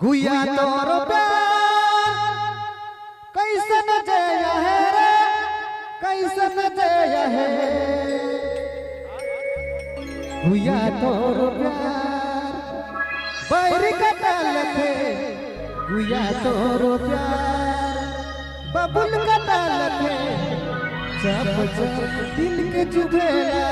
गुया तोरो प्यार कैसन जय है रे कैसन जय है गुया तोरो प्यार बैर कटल थे गुया तोरो प्यार बबुल कटल थे सब दिल के चुभेला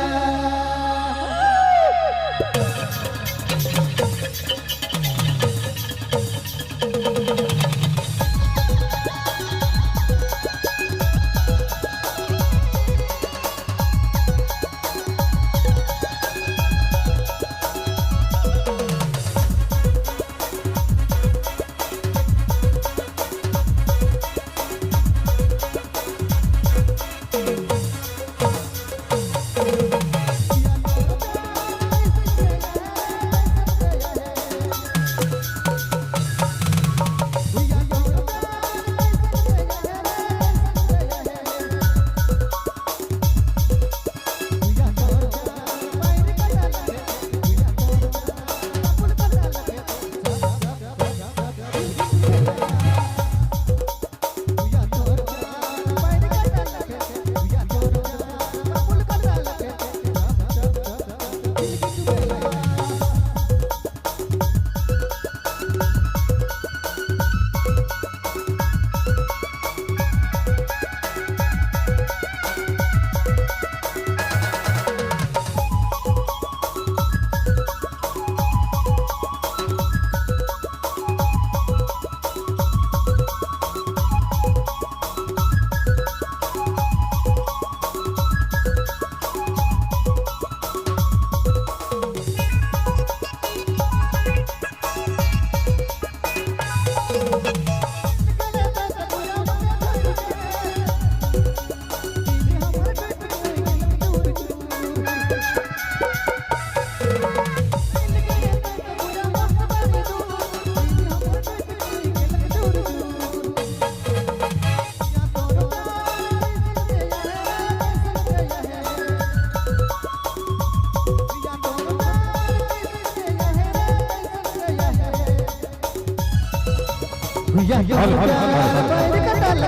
गुया बैर कटल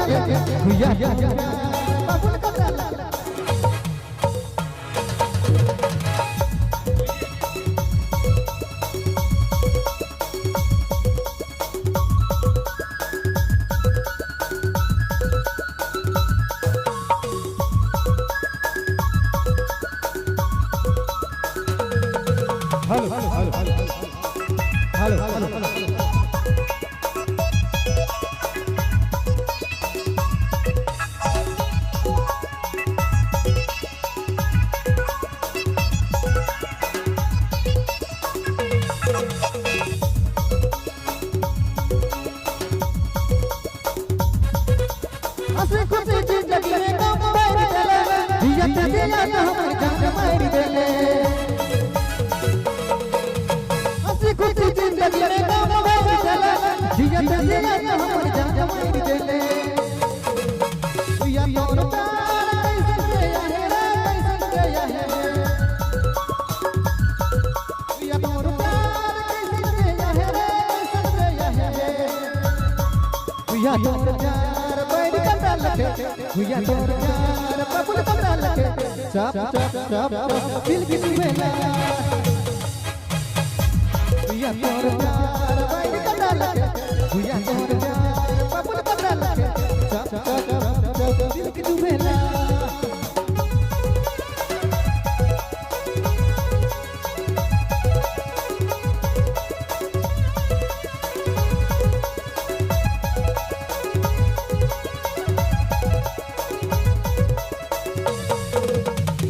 गुया बबुल कटल हेलो खुशी जिंदगी में कम बैर देले जियत जियत हमर जान मार देले हंसी खुशी जिंदगी में कम बैर देले जियत जियत हमर जान मार देले गुया तोरो प्यार कैसन जय है रे कैसन जय है गुया तोरो प्यार कैसन जय है रे कैसन जय है गुया तोरो प्यार बैर कटल गुया तोरो प्यार बबुल कटल सब दिल की चुभेला गुया तोरो प्यार बैर कटल गुया तोरो प्यार बबुल कटल सब दिल की चुभेला।